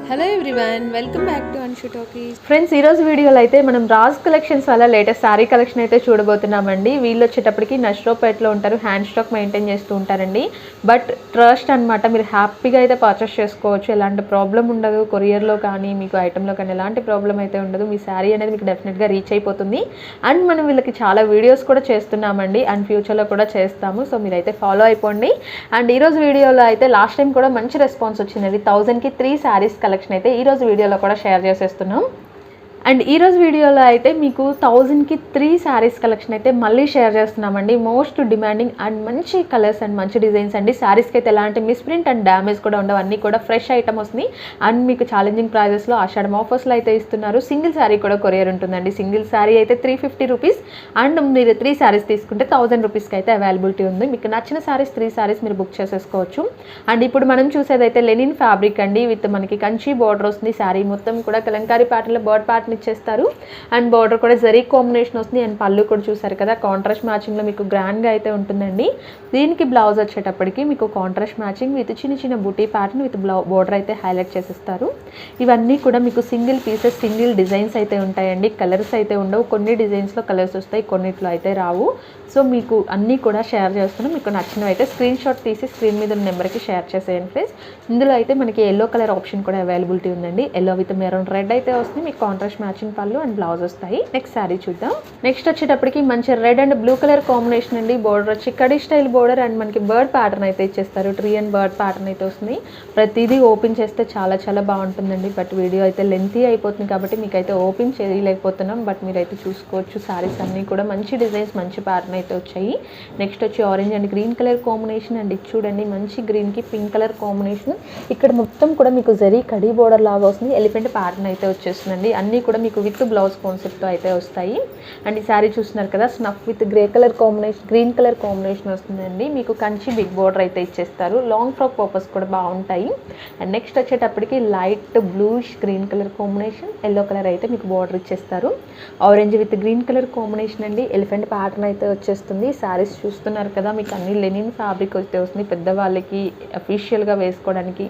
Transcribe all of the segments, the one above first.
Hello everyone, welcome back to Anshu talkies. Friends, ఈరోజు వీడియోలో అయితే మనం రాజ్ కలెక్షన్స్ వల్ల లేటెస్ట్ శారీ కలెక్షన్ అయితే చూడబోతున్నామండి. వీళ్ళు వచ్చేటప్పటికి నష్రోపేట్లో ఉంటారు, హ్యాండ్ స్టాక్ మెయింటైన్ చేస్తూ ఉంటారండి. బట్ ట్రస్ట్ అనమాట, మీరు హ్యాపీగా అయితే పర్చేస్ చేసుకోవచ్చు. ఎలాంటి ప్రాబ్లం ఉండదు, కొరియర్లో కానీ మీకు ఐటెంలో కానీ ఎలాంటి ప్రాబ్లం అయితే ఉండదు. మీ శారీ అనేది మీకు డెఫినెట్గా రీచ్ అయిపోతుంది. అండ్ మనం వీళ్ళకి చాలా వీడియోస్ కూడా చేస్తున్నామండి, అండ్ ఫ్యూచర్లో కూడా చేస్తాము. సో మీరైతే ఫాలో అయిపోండి. అండ్ ఈరోజు వీడియోలో అయితే లాస్ట్ టైం కూడా మంచి రెస్పాన్స్ వచ్చిందండి. 1000కి 3 శారీస్ కలెక్షన్ అయితే ఈరోజు వీడియోలో కూడా షేర్ చేసేస్తున్నాం. అండ్ ఈరోజు వీడియోలో అయితే మీకు 1000కి 3 శారీస్ కలెక్షన్ అయితే మళ్ళీ షేర్ చేస్తున్నామండి. మోస్ట్ డిమాండింగ్ అండ్ మంచి కలర్స్ అండ్ మంచి డిజైన్స్ అండి. శారీస్కి అయితే ఎలాంటి మిస్ప్రింట్ అండ్ డ్యామేజ్ కూడా ఉండవు, అన్నీ కూడా ఫ్రెష్ ఐటమ్ వస్తుంది. అండ్ మీకు ఛాలెంజింగ్ ప్రైజెస్లో ఆషాఢం ఆఫర్స్లో అయితే ఇస్తున్నారు. సింగిల్ శారీ కూడా కొరియర్ ఉంటుందండి. సింగిల్ శారీ అయితే 350 రూపీస్, అండ్ మీరు 3 శారీస్ తీసుకుంటే 1000 రూపీస్కి అయితే అవైలబిలిటీ ఉంది. మీకు నచ్చిన శారీస్ 3 శారీస్ మీరు బుక్ చేసేసుకోవచ్చు. అండ్ ఇప్పుడు మనం చూసేదైతే లెనిన్ ఫ్యాబ్రిక్ అండి, విత్ మనకి కంచి బార్డర్ వస్తుంది. శారీ మొత్తం కూడా కలంకారీ ప్యాటర్న్లో బర్డ్ ప్యాటర్న్ ఇచ్చేస్తారు. అండ్ బార్డర్ కూడా జరీ కాంబినేషన్ వస్తుంది. అండ్ పళ్ళు కూడా చూసారు కదా, కాంట్రాస్ట్ మ్యాచింగ్లో మీకు గ్రాండ్గా అయితే ఉంటుందండి. దీనికి బ్లౌజ్ వచ్చేటప్పటికి మీకు కాంట్రాస్ట్ మ్యాచింగ్ విత్ చిన్న చిన్న బూటీ ప్యాటర్న్ విత్ బార్డర్ అయితే హైలైట్ చేసేస్తారు. ఇవన్నీ కూడా మీకు సింగిల్ పీసెస్, సింగిల్ డిజైన్స్ అయితే ఉంటాయండి. కలర్స్ అయితే ఉండవు. కొన్ని డిజైన్స్లో కలర్స్ వస్తాయి, కొన్నిట్లో అయితే రావు. సో మీకు అన్నీ కూడా షేర్ చేస్తున్నాం. మీకు నచ్చినవి అయితే స్క్రీన్ షాట్ తీసి స్క్రీన్ మీద ఉన్న నెంబర్కి షేర్ చేసేయండి ఫ్రెండ్స్. ఇందులో అయితే మనకి ఎల్లో కలర్ ఆప్షన్ కూడా అవైలబిలిటీ ఉందండి. ఎల్లో విత్ మెరూన్ రెడ్ అయితే వస్తుంది. మీకు కాంట్రాస్ట్ మ్యాచింగ్ పళ్ళు అండ్ బ్లౌజ్ వస్తాయి. నెక్స్ట్ శారీ చూద్దాం. నెక్స్ట్ వచ్చేటప్పటికి మంచి red and blue colour combination అండి. బోర్డర్ వచ్చి కడీ స్టైల్ బోర్డర్ అండ్ మనకి బర్డ్ ప్యాటర్న్ అయితే ఇచ్చేస్తారు. ట్రీ అండ్ బర్డ్ ప్యాటర్న్ అయితే వస్తుంది. ప్రతిదీ ఓపెన్ చేస్తే చాలా చాలా బాగుంటుందండి. బట్ వీడియో అయితే లెంతీ అయిపోతుంది కాబట్టి మీకు అయితే ఓపెన్ చేయలేకపోతున్నాం. బట్ మీరైతే చూసుకోవచ్చు. శారీస్ అన్నీ కూడా మంచి డిజైన్స్, మంచి ప్యాటర్న్ అయితే వచ్చాయి. నెక్స్ట్ వచ్చి orange and green colour combination అండి. చూడండి, మంచి గ్రీన్కి పింక్ కలర్ కాంబినేషన్. ఇక్కడ మొత్తం కూడా మీకు జరీ కడీ బోర్డర్ లాగా వస్తుంది. ఎలిఫెంట్ ప్యాటర్న్ అయితే వచ్చేస్తుందండి. అన్నీ కూడా మీకు విత్ బ్లౌజ్ కాన్సెప్ట్తో అయితే వస్తాయి. అండ్ ఈ శారీ చూస్తున్నారు కదా, snuff with grey colour combination, green colour combination వస్తుందండి. మీకు కంచి బిగ్ బోర్డర్ అయితే ఇచ్చేస్తారు. లాంగ్ ఫ్రాక్ పర్పస్ కూడా బాగుంటాయి. అండ్ నెక్స్ట్ వచ్చేటప్పటికి light bluish green colour combination, yellow colour అయితే మీకు బార్డర్ ఇచ్చేస్తారు. Orange with green colour combination అండి. ఎలిఫెంట్ ప్యాటర్న్ అయితే వచ్చేస్తుంది. శారీస్ చూస్తున్నారు కదా, మీకు అన్ని లెనిన్ ఫ్యాబ్రిక్ అయితే వస్తుంది. పెద్దవాళ్ళకి అఫీషియల్గా వేసుకోవడానికి,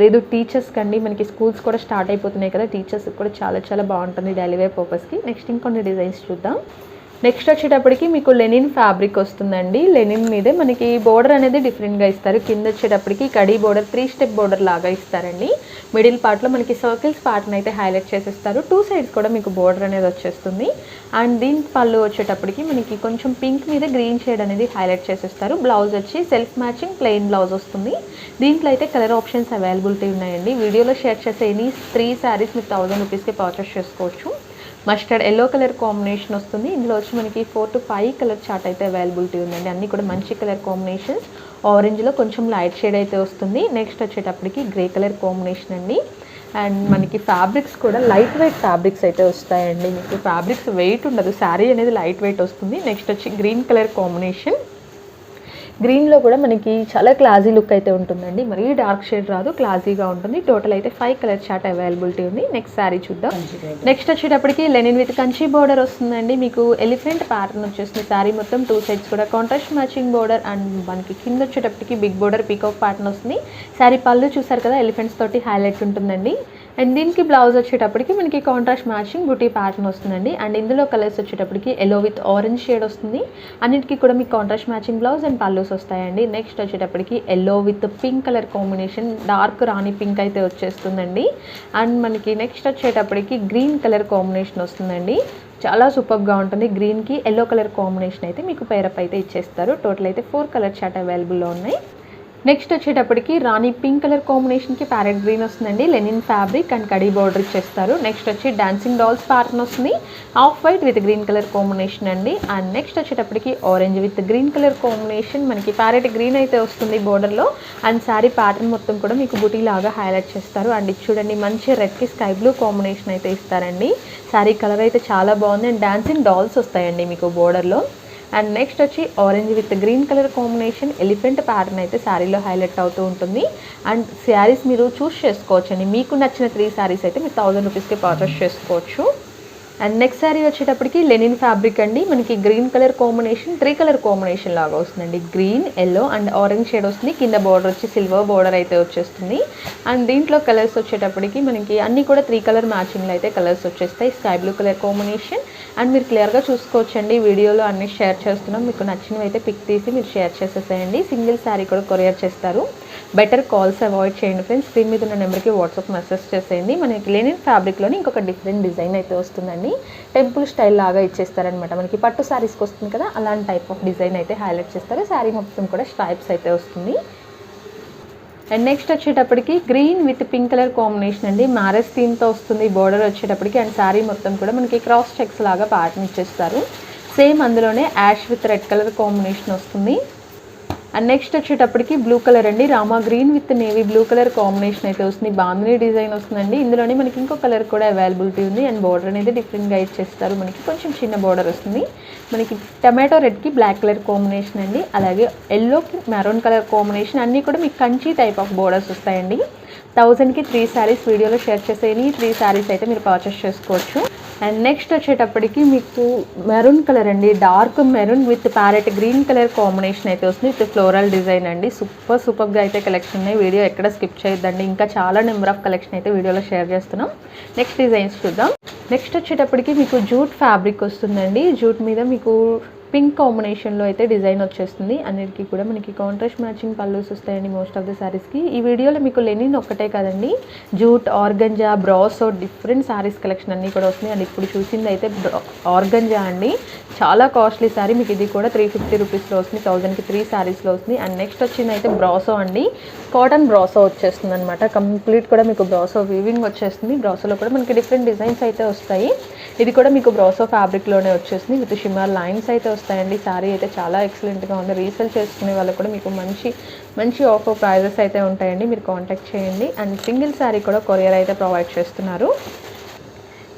లేదు టీచర్స్ కండి, మనకి స్కూల్స్ కూడా స్టార్ట్ అయిపోతున్నాయి కదా, టీచర్స్ కూడా చాలా చాలా బాగుంటుంది డైలీ వేర్ పర్పస్కి. నెక్స్ట్ ఇంకొన్ని డిజైన్స్ చూద్దాం. నెక్స్ట్ వచ్చేటప్పటికి మీకు లెనిన్ ఫ్యాబ్రిక్ వస్తుందండి. లెనిన్ మీదే మనకి బోర్డర్ అనేది డిఫరెంట్గా ఇస్తారు. కింద వచ్చేటప్పటికి కడీ బోర్డర్ 3 స్టెప్ బోర్డర్ లాగా ఇస్తారండి. మిడిల్ పార్ట్లో మనకి సర్కిల్స్ ప్యాటర్న్ అయితే హైలైట్ చేసేస్తారు. 2 సైడ్స్ కూడా మీకు బోర్డర్ అనేది వచ్చేస్తుంది. అండ్ దీని పళ్ళు వచ్చేటప్పటికి మనకి కొంచెం పింక్ మీద గ్రీన్ షేడ్ అనేది హైలైట్ చేసేస్తారు. బ్లౌజ్ వచ్చి సెల్ఫ్ మ్యాచింగ్ ప్లెయిన్ బ్లౌజ్ వస్తుంది. దీంట్లో అయితే కలర్ ఆప్షన్స్ అవైలబిలిటీ ఉన్నాయండి. వీడియోలో షేర్ చేసే ఎనీ 3 శారీస్ మీరు 1000 రూపీస్కి పర్చేస్ చేసుకోవచ్చు. మస్టర్డ్ ఎల్లో కలర్ కాంబినేషన్ వస్తుంది. ఇందులో వచ్చి మనకి 4 to 5 కలర్ చార్ట్ అయితే అవైలబిలిటీ ఉందండి. అన్నీ కూడా మంచి కలర్ కాంబినేషన్స్. ఆరెంజ్లో కొంచెం లైట్ షేడ్ అయితే వస్తుంది. నెక్స్ట్ వచ్చేటప్పటికి గ్రే కలర్ కాంబినేషన్ అండి. అండ్ మనకి ఫ్యాబ్రిక్స్ కూడా లైట్ వెయిట్ ఫ్యాబ్రిక్స్ అయితే వస్తాయండి. మీకు ఫ్యాబ్రిక్స్ వెయిట్ ఉండదు, శారీ అనేది లైట్ వెయిట్ వస్తుంది. నెక్స్ట్ వచ్చి గ్రీన్ కలర్ కాంబినేషన్. గ్రీన్లో కూడా మనకి చాలా క్లాసీ లుక్ అయితే ఉంటుందండి. మరీ డార్క్ షేడ్ రాదు, క్లాసీగా ఉంటుంది. టోటల్ అయితే 5 కలర్ చార్ట్ అవైలబిలిటీ ఉంది. నెక్స్ట్ శారీ చూద్దాం. నెక్స్ట్ వచ్చేటప్పటికి లెనిన్ విత్ కంచి బోర్డర్ వస్తుందండి. మీకు ఎలిఫెంట్ ప్యాటర్న్ వచ్చేస్తుంది. శారీ మొత్తం 2 సైడ్స్ కూడా కాంట్రాస్ట్ మ్యాచింగ్ బోర్డర్ అండ్ మనకి కింద వచ్చేటప్పటికి బిగ్ బోర్డర్ పీకాక్ ప్యాటర్న్ వస్తుంది. శారీ పళ్ళు చూసారు కదా, ఎలిఫెంట్స్ తోటి హైలైట్ ఉంటుందండి. అండ్ దీనికి బ్లౌజ్ వచ్చేటప్పటికి మనకి కాంట్రాస్ట్ మ్యాచింగ్ బుటీ ప్యాటర్న్ వస్తుందండి. అండ్ ఇందులో కలర్స్ వచ్చేటప్పటికి ఎల్లో విత్ ఆరెంజ్ షేడ్ వస్తుంది. అన్నిటికీ కూడా మీకు contrast matching blouse and pallus వస్తాయండి. నెక్స్ట్ వచ్చేటప్పటికి yellow with pink colour combination, dark Rani pink అయితే వచ్చేస్తుందండి. అండ్ మనకి నెక్స్ట్ వచ్చేటప్పటికి గ్రీన్ కలర్ కాంబినేషన్ వస్తుందండి. చాలా సూపర్గా ఉంటుంది. గ్రీన్కి ఎల్లో కలర్ కాంబినేషన్ అయితే మీకు పేరప్ అయితే ఇచ్చేస్తారు. టోటల్ అయితే 4 కలర్ చార్ట్ అవైలబుల్లో ఉన్నాయి. నెక్స్ట్ వచ్చేటప్పటికి రాణి పింక్ కలర్ కాంబినేషన్కి ప్యారెట్ గ్రీన్ వస్తుందండి. Linen fabric and khadi border ఇచ్చేస్తారు. నెక్స్ట్ వచ్చి డాన్సింగ్ డాల్స్ ప్యాటర్న్ వస్తుంది. Off white with green colour combination అండి. అండ్ నెక్స్ట్ వచ్చేటప్పటికి orange with green colour combination, మనకి ప్యారెట్ గ్రీన్ అయితే వస్తుంది బోర్డర్లో. అండ్ శారీ ప్యాటర్న్ మొత్తం కూడా మీకు బుటీ లాగా హైలైట్ చేస్తారు. అండ్ ఇది చూడండి, మంచి రెడ్కి స్కై బ్లూ కాంబినేషన్ అయితే ఇస్తారండి. శారీ కలర్ అయితే చాలా బాగుంది. అండ్ డాన్సింగ్ డాల్స్ వస్తాయండి మీకు బోర్డర్లో. అండ్ నెక్స్ట్ వచ్చి orange with green colour combination, elephant pattern అయితే శారీలో హైలైట్ అవుతూ ఉంటుంది. అండ్ శారీస్ మీరు చూస్ చేసుకోవచ్చు అండి. మీకు నచ్చిన 3 శారీస్ అయితే మీరు 1000 రూపీస్కి పర్చేస్ చేసుకోవచ్చు. అండ్ నెక్స్ట్ శారీ వచ్చేటప్పటికి లెనిన్ ఫ్యాబ్రిక్ అండి. మనకి green colour combination 3 colour combination లాగా వస్తుందండి. Green, yellow and orange shade వస్తుంది. కింద బార్డర్ వచ్చి సిల్వర్ బార్డర్ అయితే వచ్చేస్తుంది. అండ్ దీంట్లో కలర్స్ వచ్చేటప్పటికి మనకి అన్నీ కూడా 3 కలర్ మ్యాచింగ్లో అయితే కలర్స్ వచ్చేస్తాయి. Sky blue colour combination. And మీరు క్లియర్గా చూసుకోవచ్చండి, వీడియోలో అన్ని షేర్ చేస్తున్నాం. మీకు నచ్చినవి అయితే పిక్ తీసి మీరు షేర్ చేసేసేయండి. సింగిల్ శారీ కూడా కొరియర్ చేస్తారు. బెటర్ కాల్స్ అవాయిడ్ చేయండి ఫ్రెండ్స్. స్క్రీన్ మీద ఉన్న నెంబర్కి వాట్సాప్ మెసేజ్ చేసేయండి. మనకి లెనిన్ ఫ్యాబ్రిక్లోని ఇంకొక డిఫరెంట్ డిజైన్ అయితే వస్తుందండి. టెంపుల్ స్టైల్ లాగా ఇచ్చేస్తారనమాట. మనకి పట్టు శారీస్కి వస్తుంది కదా, అలాంటి టైప్ ఆఫ్ డిజైన్ అయితే హైలైట్ చేస్తారు. శారీ మొత్తం కూడా స్ట్రైప్స్ అయితే వస్తుంది. అండ్ నెక్స్ట్ వచ్చేటప్పటికి green with pink colour combination అండి. మ్యారేజ్ థీమ్తో వస్తుంది బోర్డర్ వచ్చేటప్పటికి. అండ్ శారీ మొత్తం కూడా మనకి క్రాస్ చెక్స్ లాగా ప్యాటర్న్ ఇచ్చేస్తారు. సేమ్ అందులోనే ash with red colour combination వస్తుంది. అండ్ నెక్స్ట్ వచ్చేటప్పటికి బ్లూ కలర్ అండి. Rama green with navy blue colour combination అయితే వస్తుంది. బాందినీ డిజైన్ వస్తుందండి. ఇందులోనే మనకి ఇంకో కలర్ కూడా అవైలబిలిటీ ఉంది. అండ్ బార్డర్ అనేది డిఫరెంట్గా ఇచ్చేస్తారు. మనకి కొంచెం చిన్న బార్డర్ వస్తుంది. మనకి టమాటో రెడ్కి బ్లాక్ కలర్ కాంబినేషన్ అండి. అలాగే ఎల్లోకి మెరూన్ కలర్ కాంబినేషన్. అన్నీ కూడా మీకు కంచి టైప్ ఆఫ్ బోర్డర్స్ వస్తాయండి. 1000కి 3 శారీస్ వీడియోలో షేర్ చేసేవి. 3 శారీస్ అయితే మీరు పర్చేస్ చేసుకోవచ్చు. అండ్ నెక్స్ట్ వచ్చేటప్పటికి మీకు మెరూన్ కలర్ అండి. Dark maroon with parrot green colour combination అయితే వస్తుంది. విత్ ఫ్లోరల్ డిజైన్ అండి. సూపర్గా అయితే కలెక్షన్ ఉన్నాయి. వీడియో ఎక్కడ స్కిప్ చేయొద్దండి. ఇంకా చాలా నెంబర్ ఆఫ్ కలెక్షన్ అయితే వీడియోలో షేర్ చేస్తున్నాం. నెక్స్ట్ డిజైన్స్ చూద్దాం. నెక్స్ట్ వచ్చేటప్పటికి మీకు జూట్ ఫ్యాబ్రిక్ వస్తుందండి. జూట్ మీద మీకు పింక్ కాంబినేషన్లో అయితే డిజైన్ వచ్చేస్తుంది. అన్నిటికీ కూడా మనకి కాంట్రాస్ట్ మ్యాచింగ్ పల్లూస్ వస్తాయండి మోస్ట్ ఆఫ్ ద శారీస్కి. ఈ వీడియోలో మీకు లెనిన్ ఒక్కటే కదండి, jute, organza, brasso different saris collection అన్నీ కూడా వస్తుంది. అండ్ ఇప్పుడు చూసింది అయితే ఆర్గంజా అండి. చాలా కాస్ట్లీ శారీ. మీకు ఇది కూడా 350 రూపీస్లో వస్తుంది. 1000కి 3 శారీస్లో వస్తుంది. అండ్ నెక్స్ట్ వచ్చింది అయితే బ్రాసో అండి. కాటన్ బ్రాసో వచ్చేస్తుంది అనమాట. కంప్లీట్ కూడా మీకు బ్రాసో వీవింగ్ వచ్చేస్తుంది. బ్రాసోలో కూడా మనకి డిఫరెంట్ డిజైన్స్ అయితే వస్తాయి. ఇది కూడా మీకు బ్రాసో ఫ్యాబ్రిక్లోనే వచ్చేస్తుంది. విత్ షిమ్మర్ లైన్స్ అయితే వస్తాయండి. శారీ అయితే చాలా ఎక్సలెంట్గా ఉంది. రీసేల్ చేసుకునే వాళ్ళకి కూడా మీకు మంచి ఆఫర్ ప్రైజెస్ అయితే ఉంటాయండి. మీరు కాంటాక్ట్ చేయండి. అండ్ సింగిల్ శారీ కూడా కొరియర్ అయితే ప్రొవైడ్ చేస్తున్నారు.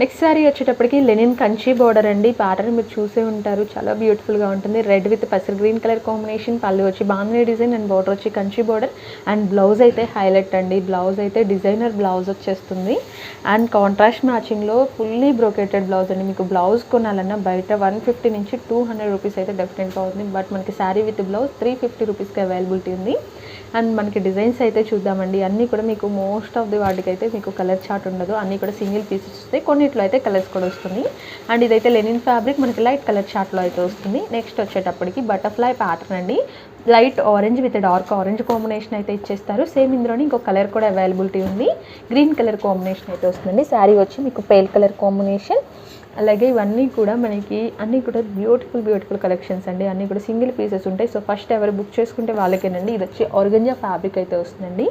నెక్స్ట్ శారీ వచ్చేటప్పటికి లెనిన్ కంచి బోర్డర్ అండి. ప్యాటర్న్ మీరు చూసే ఉంటారు, చాలా బ్యూటిఫుల్గా ఉంటుంది. రెడ్ విత్ పసిల్ గ్రీన్ కలర్ కాంబినేషన్. పళ్ళు వచ్చి బాందినీ డిజైన్ అండ్ బోర్డర్ వచ్చి కంచి బోర్డర్. అండ్ బ్లౌజ్ అయితే హైలైట్ అండి. బ్లౌజ్ అయితే డిజైనర్ బ్లౌజ్ వచ్చేస్తుంది. అండ్ కాంట్రాస్ట్ మ్యాచింగ్లో ఫుల్లీ బ్రోకేటెడ్ బ్లౌజ్ అండి. మీకు బ్లౌజ్ కొనాలన్నా బయట 150 నుంచి 200 రూపీస్ అయితే డెఫినెట్గా అవుతుంది. బట్ మనకి శారీ విత్ బ్లౌజ్ 350 రూపీస్కి అవైలబిలిటీ ఉంది. అండ్ మనకి డిజైన్స్ అయితే చూద్దామండి. అన్నీ కూడా మీకు మోస్ట్ ఆఫ్ ది వాటికి అయితే మీకు కలర్ చార్ట్ ఉండదు. అన్నీ కూడా సింగిల్ పీసెస్ వస్తాయి. కొన్నిట్లో అయితే కలర్స్ కూడా వస్తుంది. అండ్ ఇదైతే లెనిన్ ఫ్యాబ్రిక్. మనకి లైట్ కలర్ చార్ట్లో అయితే వస్తుంది. నెక్స్ట్ వచ్చేటప్పటికి బటర్ఫ్లై ప్యాటర్న్ అండి. Light orange with dark orange combination అయితే ఇచ్చేస్తారు. సేమ్ ఇందులోని ఇంకో కలర్ కూడా అవైలబిలిటీ ఉంది. గ్రీన్ కలర్ కాంబినేషన్ అయితే వస్తుందండి. శారీ వచ్చి మీకు పేల్ కలర్ కాంబినేషన్. అలాగే ఇవన్నీ కూడా మనకి అన్నీ కూడా బ్యూటిఫుల్ కలెక్షన్స్ అండి. అన్నీ కూడా సింగిల్ పీసెస్ ఉంటాయి. సో ఫస్ట్ ఎవరు బుక్ చేసుకుంటే వాళ్ళకేనండి. ఇది వచ్చి ఆర్గంజా ఫ్యాబ్రిక్ అయితే వస్తుందండి.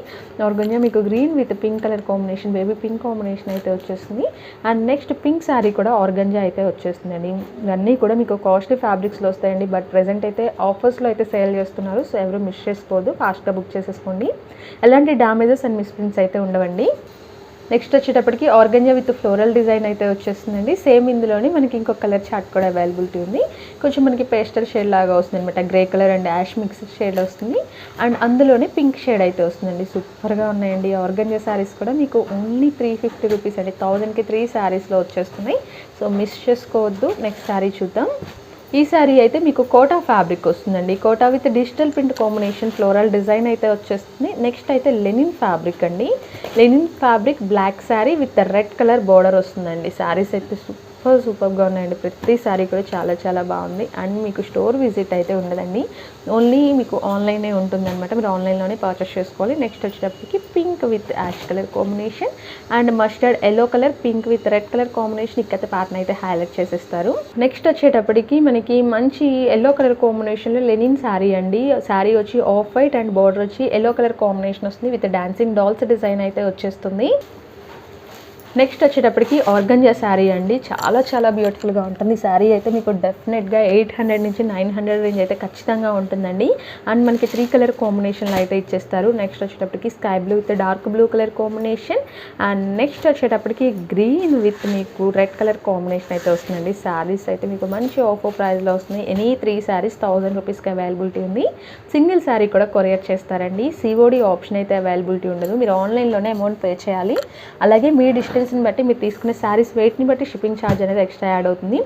ఆర్గంజా మీకు green with pink colour combination, baby pink combination అయితే వచ్చేస్తుంది. అండ్ నెక్స్ట్ పింక్ శారీ కూడా ఆర్గంజా అయితే వచ్చేస్తుందండి. ఇవన్నీ కూడా మీకు కాస్ట్లీ ఫ్యాబ్రిక్స్లో వస్తాయండి. బట్ ప్రెజెంట్ అయితే ఆఫర్స్లో అయితే సేల్ చేస్తున్నారు. సో ఎవరు మిస్ చేసుకోవద్దు, ఫాస్ట్గా బుక్ చేసేసుకోండి. ఎలాంటి డ్యామేజెస్ అండ్ మిస్ప్రింట్స్ అయితే ఉండవండి. నెక్స్ట్ వచ్చేటప్పటికి ఆర్గంజా విత్ ఫ్లోరల్ డిజైన్ అయితే వచ్చేస్తుందండి. సేమ్ ఇందులోని మనకి ఇంకొక కలర్ చార్ట్ కూడా అవైలబిలిటీ ఉంది. కొంచెం మనకి పేస్టల్ షేడ్ లాగా వస్తుంది అనమాట. Grey colour and ash mixed shade వస్తుంది. అండ్ అందులోనే పింక్ షేడ్ అయితే వస్తుందండి. సూపర్గా ఉన్నాయండి. ఆర్గంజా శారీస్ కూడా మీకు ఓన్లీ 350 రూపీస్ అండి. 1000కి 3 శారీస్లో వచ్చేస్తున్నాయి. సో మిస్ చేసుకోవద్దు. నెక్స్ట్ శారీ చూద్దాం. ఈ శారీ అయితే మీకు కోటా ఫ్యాబ్రిక్ వస్తుందండి. Kota with digital print combination floral design అయితే వచ్చేస్తుంది. నెక్స్ట్ అయితే లెనిన్ ఫ్యాబ్రిక్ అండి. Linen fabric black sari with red colour border వస్తుందండి. శారీస్ అయితే సూపర్గా ఉన్నాయండి. ప్రతి శారీ కూడా చాలా బాగుంది. అండ్ మీకు స్టోర్ విజిట్ అయితే ఉండదండి. ఓన్లీ మీకు ఆన్లైనే ఉంటుందన్నమాట. మీరు ఆన్లైన్లోనే పర్చేస్ చేసుకోవాలి. నెక్స్ట్ వచ్చేటప్పటికి pink with ash colour combination and mustard yellow colour, pink with red colour combination ఇక్కడ ప్యాటర్న్ అయితే హైలైట్ చేసేస్తారు. నెక్స్ట్ వచ్చేటప్పటికి మనకి మంచి ఎల్లో కలర్ కాంబినేషన్లో లెనిన్ శారీ అండి. శారీ వచ్చి ఆఫ్ వైట్ అండ్ బార్డర్ వచ్చి ఎల్లో కలర్ కాంబినేషన్ వస్తుంది. విత్ డాన్సింగ్ డాల్స్ డిజైన్ అయితే వచ్చేస్తుంది. నెక్స్ట్ వచ్చేటప్పటికి ఆర్గంజా శారీ అండి. చాలా బ్యూటిఫుల్గా ఉంటుంది. శారీ అయితే మీకు డెఫినెట్గా 800 నుంచి 900 రేంజ్ అయితే ఖచ్చితంగా ఉంటుందండి. అండ్ మనకి 3 కలర్ కాంబినేషన్లో అయితే ఇచ్చేస్తారు. నెక్స్ట్ వచ్చేటప్పటికి sky blue with dark blue colour combination. And next వచ్చేటప్పటికి గ్రీన్ విత్ మీకు రెడ్ కలర్ కాంబినేషన్ అయితే వస్తుందండి. శారీస్ అయితే మీకు మంచి ఆఫర్ ప్రైస్లో వస్తుంది. ఎనీ 3 శారీస్ 1000 రూపీస్కి అవైలబిలిటీ ఉంది. సింగిల్ శారీ కూడా కొరియర్ చేస్తారండి. సిఓడి ఆప్షన్ అయితే అవైలబిలిటీ ఉండదు. మీరు ఆన్లైన్లోనే అమౌంట్ పే చేయాలి. అలాగే మీ డిస్టెన్స్ డిస్టెన్స్ని బట్టి మీరు తీసుకునే శారీస్ వెయిట్ని బట్టి షిప్పింగ్ ఛార్జ్ అనేది ఎక్స్ట్రా యాడ్ అవుతుంది.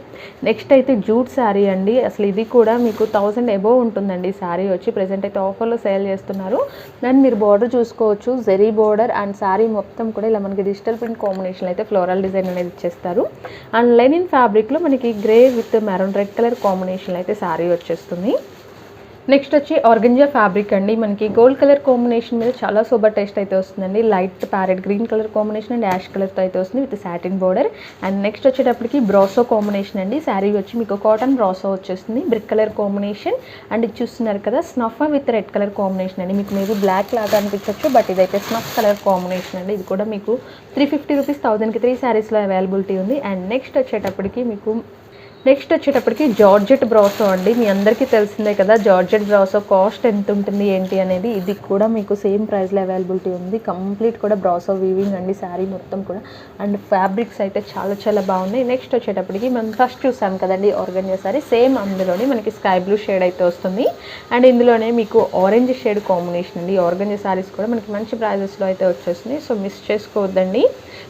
నెక్స్ట్ అయితే జూట్ శారీ అండి. అసలు ఇది కూడా మీకు 1000 అబోవ్ ఉంటుందండి. శారీ వచ్చి ప్రెజెంట్ అయితే ఆఫర్లో సేల్ చేస్తున్నారు. దాన్ని మీరు బార్డర్ చూసుకోవచ్చు, జెరీ బార్డర్ అండ్ శారీ మొత్తం కూడా ఇలా మనకి డిజిటల్ ప్రింట్ కాంబినేషన్ అయితే ఫ్లోరల్ డిజైన్ అనేది ఇచ్చేస్తారు. అండ్ లెనిన్ ఫ్యాబ్రిక్లో మనకి grey with maroon red colour combination అయితే శారీ వచ్చేస్తుంది. నెక్స్ట్ వచ్చి ఆర్గంజా ఫ్యాబ్రిక్ అండి. మనకి గోల్డ్ కలర్ కాంబినేషన్ మీద చాలా సూపర్ టేస్ట్ అయితే వస్తుందండి. Light parrot green colour combination and ash కలర్తో అయితే వస్తుంది with satin border. And next వచ్చేటప్పటికి బ్రాసో కాంబినేషన్ అండి. శారీ వచ్చి మీకు కాటన్ బ్రాసో వచ్చేస్తుంది, బ్రిక్ కలర్ కాంబినేషన్. అండ్ ఇది చూస్తున్నారు కదా snuff with red colour combination అండి. మీకు మేబీ బ్లాక్ లాగా అనిపించవచ్చు, బట్ ఇదైతే స్నఫ్ కలర్ కాంబినేషన్ అండి. ఇది కూడా మీకు 350 రూపీస్ 1000కి 3 శారీస్లో అవైలబిలిటీ ఉంది. అండ్ నెక్స్ట్ వచ్చేటప్పటికి జార్జెట్ బ్రాసో అండి. మీ అందరికీ తెలిసిందే కదా జార్జెట్ బ్రాసో కాస్ట్ ఎంత ఉంటుంది ఏంటి అనేది. ఇది కూడా మీకు సేమ్ ప్రైస్లో అవైలబిలిటీ ఉంది. కంప్లీట్ కూడా బ్రాసో వీవింగ్ అండి శారీ మొత్తం కూడా. అండ్ ఫ్యాబ్రిక్స్ అయితే చాలా చాలా బాగున్నాయి. నెక్స్ట్ వచ్చేటప్పటికి మనం ఫస్ట్ చూసాం కదండి ఆర్గంజా శారీ, సేమ్ అందులోనే మనకి స్కై బ్లూ షేడ్ అయితే వస్తుంది. అండ్ ఇందులోనే మీకు ఆరెంజ్ షేడ్ కాంబినేషన్ అండి. ఆర్గంజా శారీస్ కూడా మనకి మంచి ప్రైజెస్లో అయితే వచ్చేస్తుంది. సో మిస్ చేసుకోవద్దండి.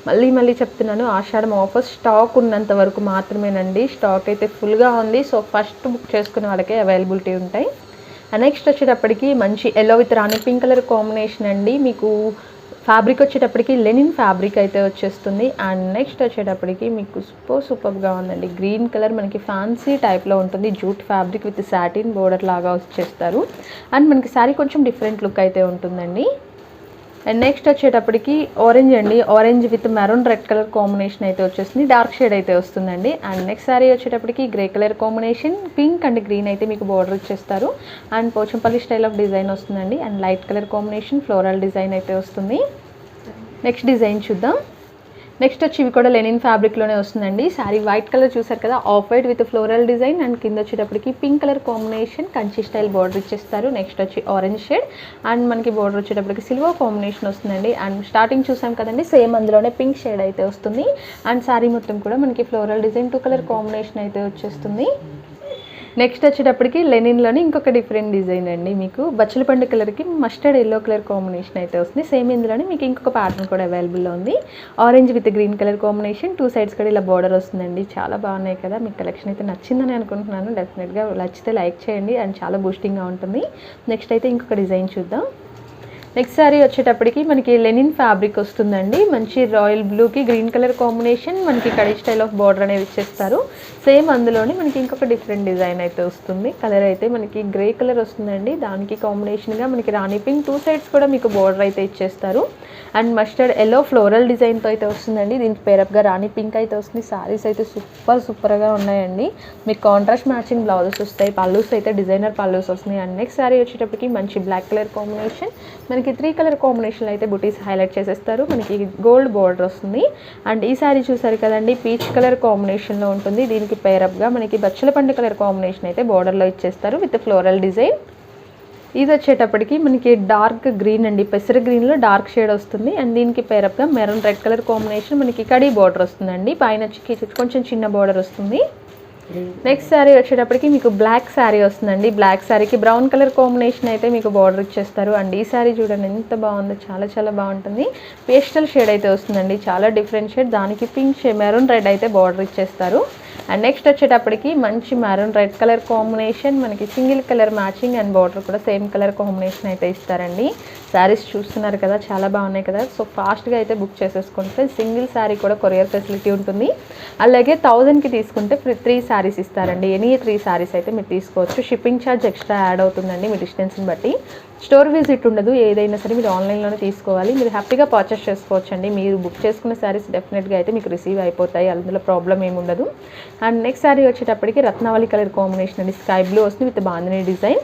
మళ్ళీ చెప్తున్నాను, ఆషాఢం ఆఫర్ స్టాక్ ఉన్నంత వరకు మాత్రమేనండి. స్టాక్ అయితే ఫుల్గా ఉంది. సో ఫస్ట్ బుక్ చేసుకునే వాళ్ళకే అవైలబిలిటీ ఉంటాయి. నెక్స్ట్ వచ్చేటప్పటికి మంచి yellow with Rani pink colour combination అండి. మీకు ఫ్యాబ్రిక్ వచ్చేటప్పటికి లెనిన్ ఫ్యాబ్రిక్ అయితే వచ్చేస్తుంది. అండ్ నెక్స్ట్ వచ్చేటప్పటికి మీకు సూపర్గా ఉందండి. గ్రీన్ కలర్ మనకి ఫ్యాన్సీ టైప్లో ఉంటుంది. Jute fabric with satin border లాగా వచ్చేస్తారు. అండ్ మనకి శారీ కొంచెం డిఫరెంట్ లుక్ అయితే ఉంటుందండి. అండ్ నెక్స్ట్ వచ్చేటప్పటికి ఆరెంజ్ అండి. Orange with maroon red colour combination అయితే వచ్చేస్తుంది. డార్క్ షేడ్ అయితే వస్తుందండి. అండ్ నెక్స్ట్ శారీ వచ్చేటప్పటికి grey colour combination, pink and green అయితే మీకు బార్డర్ ఇచ్చేస్తారు. And Pochampally style of design వస్తుందండి. And light colour combination floral design అయితే వస్తుంది. నెక్స్ట్ డిజైన్ చూద్దాం. నెక్స్ట్ వచ్చి ఇవి కూడా లెనిన్ ఫ్యాబ్రిక్లోనే వస్తుందండి. శారీ వైట్ కలర్ చూసారు కదా, off white with floral design. And కింద వచ్చేటప్పటికి pink colour combination Kanchi style border ఇచ్చేస్తారు. నెక్స్ట్ వచ్చి ఆరెంజ్ షేడ్ అండ్ మనకి బార్డర్ వచ్చేటప్పటికి సిల్వర్ కాంబినేషన్ వస్తుందండి. అండ్ స్టార్టింగ్ చూసాం కదండి, సేమ్ అందులోనే పింక్ షేడ్ అయితే వస్తుంది. అండ్ శారీ మొత్తం కూడా మనకి ఫ్లోరల్ డిజైన్ 2 కలర్ కాంబినేషన్ అయితే వచ్చేస్తుంది. నెక్స్ట్ వచ్చేటప్పటికి లెనిన్లోని ఇంకొక డిఫరెంట్ డిజైన్ అండి. మీకు బచ్చలపండు కలర్కి మస్టర్డ్ ఎల్లో కలర్ కాంబినేషన్ అయితే వస్తుంది. సేమ్ ఇందులోనే మీకు ఇంకొక ప్యాటర్న్ కూడా అవైలబుల్లో ఉంది. Orange with green colour combination, 2 sides కూడా ఇలా బార్డర్ వస్తుందండి. చాలా బాగున్నాయి కదా. మీకు కలెక్షన్ అయితే నచ్చిందని అనుకుంటున్నాను. డెఫినెట్గా నచ్చితే లైక్ చేయండి. అండ్ చాలా బూస్టింగ్గా ఉంటుంది. నెక్స్ట్ అయితే ఇంకొక డిజైన్ చూద్దాం. నెక్స్ట్ శారీ వచ్చేటప్పటికి మనకి లెనిన్ ఫ్యాబ్రిక్ వస్తుందండి. మంచి రాయల్ బ్లూకి గ్రీన్ కలర్ కాంబినేషన్, మనకి కడీ స్టైల్ ఆఫ్ బార్డర్ అనేది ఇచ్చేస్తారు. సేమ్ అందులోనే మనకి ఇంకొక డిఫరెంట్ డిజైన్ అయితే వస్తుంది. కలర్ అయితే మనకి గ్రే కలర్ వస్తుందండి. దానికి కాంబినేషన్గా మనకి రాణి పింక్ 2 సైడ్స్ కూడా మీకు బార్డర్ అయితే ఇచ్చేస్తారు. అండ్ మస్టర్డ్ ఎల్లో ఫ్లోరల్ డిజైన్తో అయితే వస్తుందండి. దీనికి పేరప్గా రాణి పింక్ అయితే వస్తుంది. శారీస్ అయితే సూపర్గా ఉన్నాయండి. మీకు కాంట్రాస్ట్ మ్యాచింగ్ బ్లౌజెస్ వస్తాయి. పల్లూస్ అయితే డిజైనర్ పల్లూస్ వస్తున్నాయి. అండ్ నెక్స్ట్ శారీ వచ్చేటప్పటికి మంచి బ్లాక్ కలర్ కాంబినేషన్, మనకి 3 కలర్ కాంబినేషన్లో అయితే బుటీస్ హైలైట్ చేసేస్తారు. మనకి గోల్డ్ బార్డర్ వస్తుంది. అండ్ ఈ శారీ చూసారు కదండి, పీచ్ కలర్ కాంబినేషన్లో ఉంటుంది. దీనికి పేరప్గా మనకి బచ్చలపండు కలర్ కాంబినేషన్ అయితే బార్డర్లో ఇచ్చేస్తారు విత్ ఫ్లోరల్ డిజైన్. ఇది వచ్చేటప్పటికి మనకి డార్క్ గ్రీన్ అండి. పెసర గ్రీన్లో డార్క్ షేడ్ వస్తుంది. అండ్ దీనికి పేరప్గా మెరూన్ రెడ్ కలర్ కాంబినేషన్, మనకి కడీ బార్డర్ వస్తుందండి. పైన కొంచెం చిన్న బార్డర్ వస్తుంది. నెక్స్ట్ శారీ వచ్చేటప్పటికి మీకు బ్లాక్ శారీ వస్తుందండి. బ్లాక్ శారీకి బ్రౌన్ కలర్ కాంబినేషన్ అయితే మీకు బార్డర్ ఇచ్చేస్తారు. అండ్ ఈ శారీ చూడండి ఎంత బాగుందో, చాలా చాలా బాగుంటుంది. పేస్టల్ షేడ్ అయితే వస్తుందండి, చాలా డిఫరెంట్ షేడ్. దానికి పింక్ మెరూన్ రెడ్ అయితే బార్డర్ ఇచ్చేస్తారు. అండ్ నెక్స్ట్ వచ్చేటప్పటికి మంచి మెరూన్ రెడ్ కలర్ కాంబినేషన్, మనకి single colour matching and border కూడా సేమ్ కలర్ కాంబినేషన్ అయితే ఇస్తారండి. శారీస్ చూస్తున్నారు కదా, చాలా బాగున్నాయి కదా. సో ఫాస్ట్గా అయితే బుక్ చేసేసుకుంటే సింగిల్ శారీ కూడా కొరియర్ ఫెసిలిటీ ఉంటుంది. అలాగే 1000కి తీసుకుంటే 3 శారీస్ ఇస్తారండి. ఎనీ 3 శారీస్ అయితే మీరు తీసుకోవచ్చు. షిప్పింగ్ ఛార్జ్ ఎక్స్ట్రా యాడ్ అవుతుందండి మీ డిస్టెన్స్ని బట్టి. స్టోర్ విజిట్ ఉండదు. ఏదైనా సరే మీరు ఆన్లైన్లోనే తీసుకోవాలి. మీరు హ్యాపీగా పర్చేస్ చేసుకోవచ్చు అండి. మీరు బుక్ చేసుకున్న శారీస్ డెఫినెట్గా అయితే మీకు రిసీవ్ అయిపోతాయి. అందులో ప్రాబ్లం ఏమి ఉండదు. అండ్ నెక్స్ట్ శారీ వచ్చేటప్పటికి రత్నావళి కలర్ కాంబినేషన్ అండి. స్కై బ్లూ వస్తుంది with bandhani design.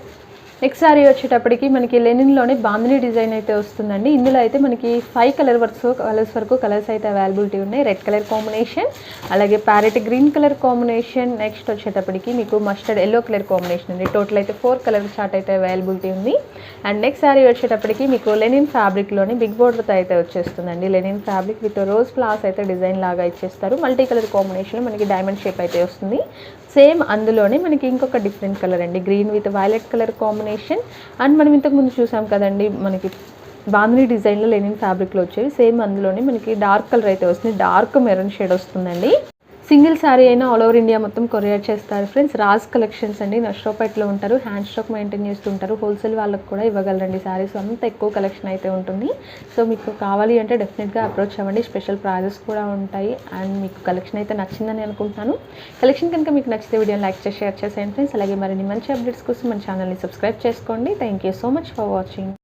Next sari వచ్చేటప్పటికి మనకి లెనిన్లోనే బాందిని డిజైన్ అయితే వస్తుందండి. ఇందులో అయితే మనకి 5 కలర్స్ వరకు కలర్స్ అయితే అవైలబిలిటీ ఉన్నాయి. రెడ్ కలర్ కాంబినేషన్, అలాగే parrot green colour combination. Next వచ్చేటప్పటికి మీకు మస్టర్డ్ ఎల్లో కలర్ కాంబినేషన్ అండి. టోటల్ అయితే 4 కలర్ చార్ట్ అయితే అవైలబిలిటీ ఉంది. అండ్ నెక్స్ట్ శారీ వచ్చేటప్పటికి మీకు లెనిన్ ఫ్యాబ్రిక్లోని బిగ్ బోర్డర్తో అయితే వచ్చేస్తుందండి. Linen fabric with rose flowers అయితే డిజైన్ లాగా ఇచ్చేస్తారు. మల్టీ కలర్ కాంబినేషన్లో మనకి డైమండ్ షేప్ అయితే వస్తుంది. సేమ్ అందులోనే మనకి ఇంకొక డిఫరెంట్ కలర్ అండి, green with violet colour combination. And మనం ఇంతకుముందు చూసాం కదండి, మనకి బాందిని డిజైన్లో లెనిన్ ఫ్యాబ్రిక్లో వచ్చేవి. సేమ్ అందులోనే మనకి డార్క్ కలర్ అయితే వస్తుంది, డార్క్ మెరూన్ షేడ్ వస్తుందండి. సింగిల్ శారీ అయినా ఆల్ ఓవర్ ఇండియా మొత్తం కొరియర్ చేస్తారు ఫ్రెండ్స్. రాజ్ కలెక్షన్స్ అండి, నష్ట్రోపేట్లో ఉంటారు, హ్యాండ్ స్టాక్ మెయింటైన్ చేస్తుంటారు. హోల్సేల్ వాళ్ళకి కూడా ఇవ్వగలరండి శారీస్, అంత ఎక్కువ కలెక్షన్ అయితే ఉంటుంది. సో మీకు కావాలి అంటే డెఫినెట్గా అప్రోచ్ అవ్వండి, స్పెషల్ ప్రైజెస్ కూడా ఉంటాయి. అండ్ మీకు కలెక్షన్ అయితే నచ్చిందని అనుకుంటున్నాను. కలెక్షన్ కనుక మీకు నచ్చితే వీడియోని లైక్ చేసి షేర్ చేసేయండి ఫ్రెండ్స్. అలాగే మరిన్ని మంచి అప్డేట్స్ కోసం మన ఛానల్ని సబ్స్క్రైబ్ చేసుకోండి. Thank you so much for watching.